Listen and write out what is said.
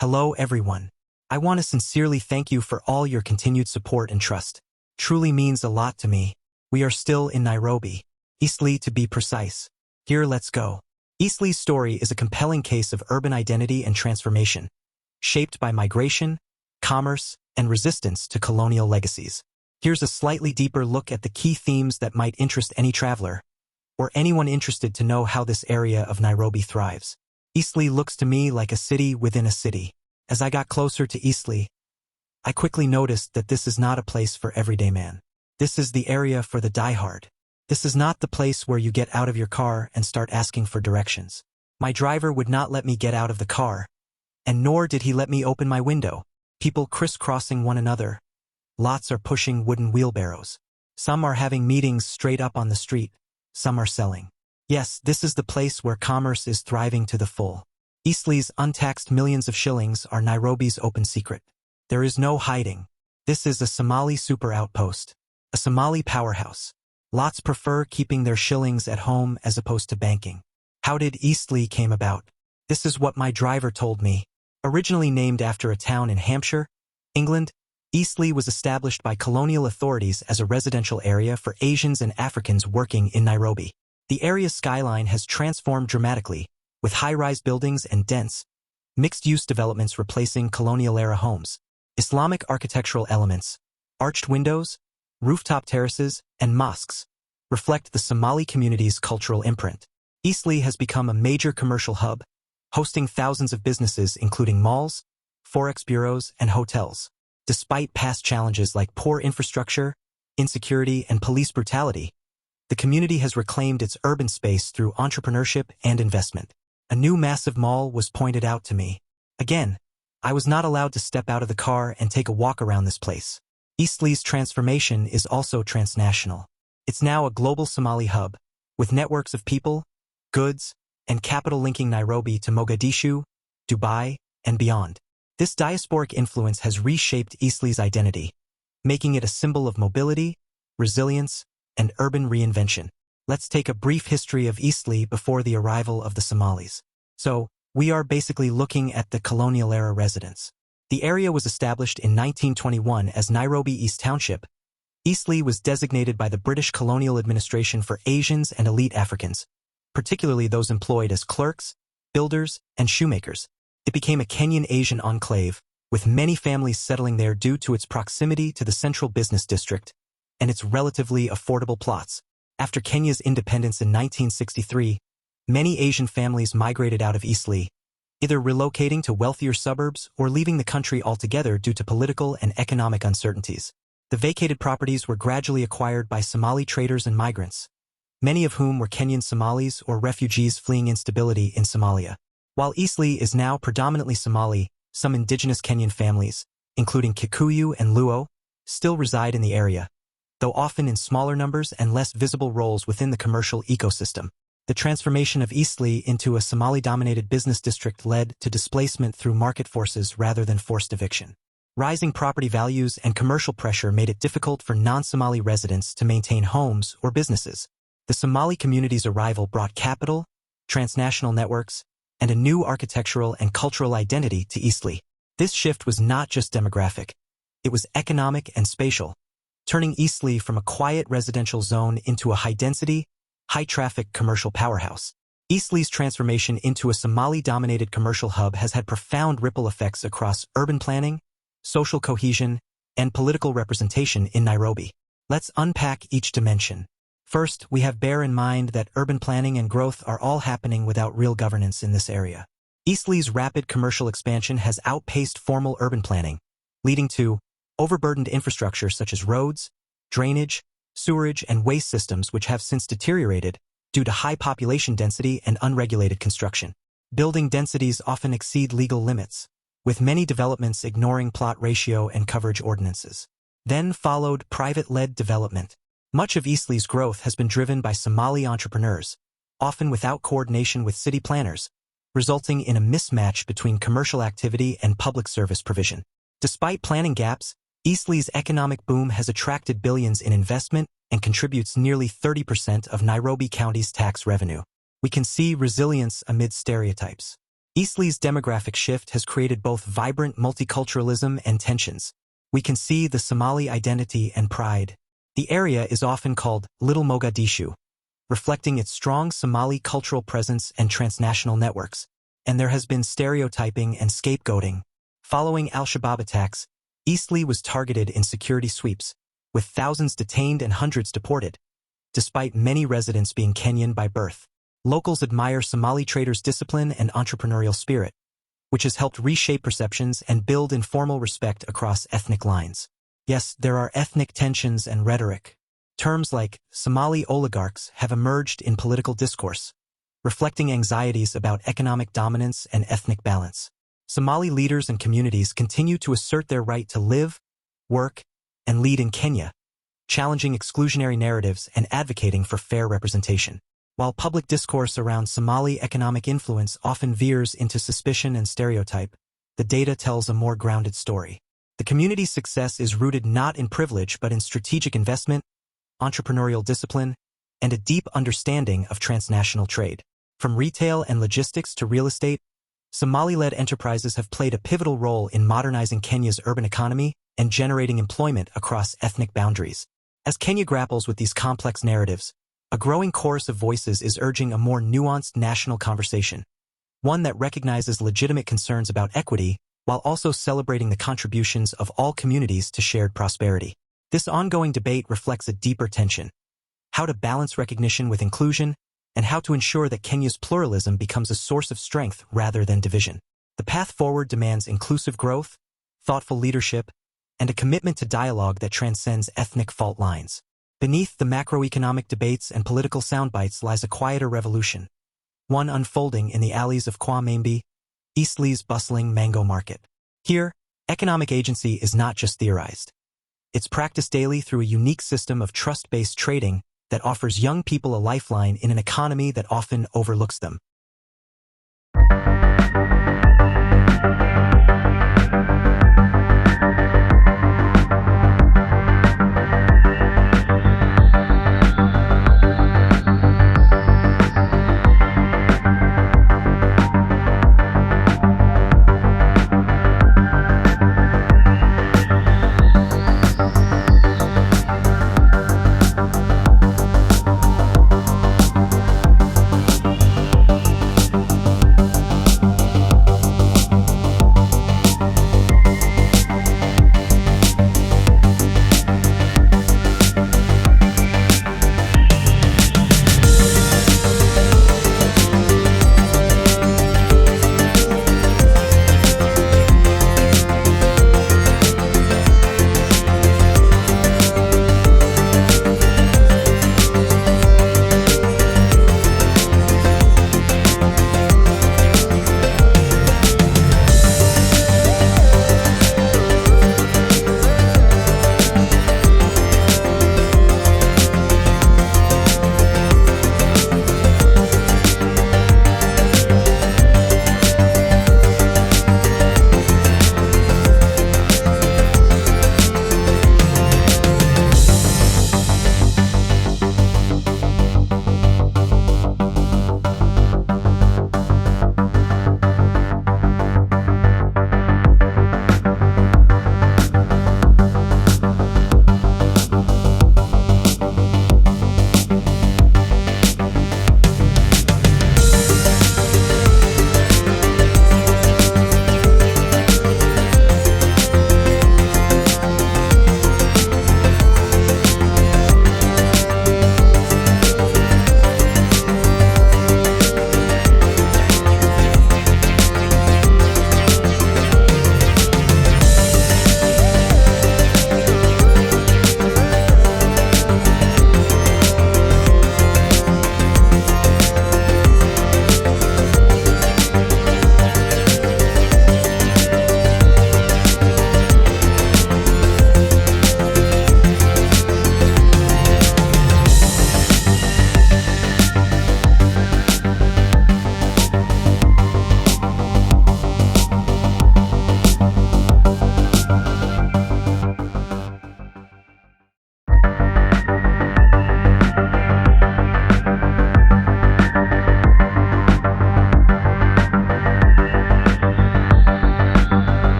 Hello everyone. I want to sincerely thank you for all your continued support and trust. Truly means a lot to me. We are still in Nairobi, Eastleigh to be precise. Here, let's go. Eastleigh's story is a compelling case of urban identity and transformation, shaped by migration, commerce, and resistance to colonial legacies. Here's a slightly deeper look at the key themes that might interest any traveler, or anyone interested to know how this area of Nairobi thrives. Eastleigh looks to me like a city within a city. As I got closer to Eastleigh, I quickly noticed that this is not a place for everyday man. This is the area for the diehard. This is not the place where you get out of your car and start asking for directions. My driver would not let me get out of the car, and nor did he let me open my window. People crisscrossing one another. Lots are pushing wooden wheelbarrows. Some are having meetings straight up on the street. Some are selling. Yes, this is the place where commerce is thriving to the full. Eastleigh's untaxed millions of shillings are Nairobi's open secret. There is no hiding. This is a Somali super outpost, a Somali powerhouse. Lots prefer keeping their shillings at home as opposed to banking. How did Eastleigh came about? This is what my driver told me. Originally named after a town in Hampshire, England, Eastleigh was established by colonial authorities as a residential area for Asians and Africans working in Nairobi. The area's skyline has transformed dramatically, with high-rise buildings and dense, mixed-use developments replacing colonial-era homes. Islamic architectural elements, arched windows, rooftop terraces, and mosques reflect the Somali community's cultural imprint. Eastleigh has become a major commercial hub, hosting thousands of businesses including malls, forex bureaus, and hotels. Despite past challenges like poor infrastructure, insecurity, and police brutality, the community has reclaimed its urban space through entrepreneurship and investment. A new massive mall was pointed out to me. Again, I was not allowed to step out of the car and take a walk around this place. Eastleigh's transformation is also transnational. It's now a global Somali hub, with networks of people, goods, and capital linking Nairobi to Mogadishu, Dubai, and beyond. This diasporic influence has reshaped Eastleigh's identity, making it a symbol of mobility, resilience, and urban reinvention. Let's take a brief history of Eastleigh before the arrival of the Somalis. So, we are basically looking at the colonial-era residents. The area was established in 1921 as Nairobi East Township. Eastleigh was designated by the British colonial administration for Asians and elite Africans, particularly those employed as clerks, builders, and shoemakers. It became a Kenyan Asian enclave, with many families settling there due to its proximity to the central business district and its relatively affordable plots. After Kenya's independence in 1963, many Asian families migrated out of Eastleigh, either relocating to wealthier suburbs or leaving the country altogether due to political and economic uncertainties. The vacated properties were gradually acquired by Somali traders and migrants, many of whom were Kenyan Somalis or refugees fleeing instability in Somalia. While Eastleigh is now predominantly Somali, some indigenous Kenyan families, including Kikuyu and Luo, still reside in the area, though often in smaller numbers and less visible roles within the commercial ecosystem. The transformation of Eastleigh into a Somali-dominated business district led to displacement through market forces rather than forced eviction. Rising property values and commercial pressure made it difficult for non-Somali residents to maintain homes or businesses. The Somali community's arrival brought capital, transnational networks, and a new architectural and cultural identity to Eastleigh. This shift was not just demographic, it was economic and spatial, turning Eastleigh from a quiet residential zone into a high-density, high-traffic commercial powerhouse. Eastleigh's transformation into a Somali-dominated commercial hub has had profound ripple effects across urban planning, social cohesion, and political representation in Nairobi. Let's unpack each dimension. First, we have bear in mind that urban planning and growth are all happening without real governance in this area. Eastleigh's rapid commercial expansion has outpaced formal urban planning, leading to overburdened infrastructure such as roads, drainage, sewerage, and waste systems which have since deteriorated due to high population density and unregulated construction. Building densities often exceed legal limits, with many developments ignoring plot ratio and coverage ordinances. Then followed private-led development. Much of Eastleigh's growth has been driven by Somali entrepreneurs, often without coordination with city planners, resulting in a mismatch between commercial activity and public service provision. Despite planning gaps, Eastleigh's economic boom has attracted billions in investment and contributes nearly 30% of Nairobi County's tax revenue. We can see resilience amid stereotypes. Eastleigh's demographic shift has created both vibrant multiculturalism and tensions. We can see the Somali identity and pride. The area is often called Little Mogadishu, reflecting its strong Somali cultural presence and transnational networks. And there has been stereotyping and scapegoating. Following al-Shabaab attacks, Eastleigh was targeted in security sweeps, with thousands detained and hundreds deported. Despite many residents being Kenyan by birth, locals admire Somali traders' discipline and entrepreneurial spirit, which has helped reshape perceptions and build informal respect across ethnic lines. Yes, there are ethnic tensions and rhetoric. Terms like Somali oligarchs have emerged in political discourse, reflecting anxieties about economic dominance and ethnic balance. Somali leaders and communities continue to assert their right to live, work, and lead in Kenya, challenging exclusionary narratives and advocating for fair representation. While public discourse around Somali economic influence often veers into suspicion and stereotype, the data tells a more grounded story. The community's success is rooted not in privilege but in strategic investment, entrepreneurial discipline, and a deep understanding of transnational trade. From retail and logistics to real estate, Somali-led enterprises have played a pivotal role in modernizing Kenya's urban economy and generating employment across ethnic boundaries. As Kenya grapples with these complex narratives, a growing chorus of voices is urging a more nuanced national conversation, one that recognizes legitimate concerns about equity while also celebrating the contributions of all communities to shared prosperity. This ongoing debate reflects a deeper tension: how to balance recognition with inclusion, and how to ensure that Kenya's pluralism becomes a source of strength rather than division. The path forward demands inclusive growth, thoughtful leadership, and a commitment to dialogue that transcends ethnic fault lines. Beneath the macroeconomic debates and political soundbites lies a quieter revolution, one unfolding in the alleys of Kwamembe, Eastleigh's bustling mango market. Here, economic agency is not just theorized. It's practiced daily through a unique system of trust-based trading that offers young people a lifeline in an economy that often overlooks them.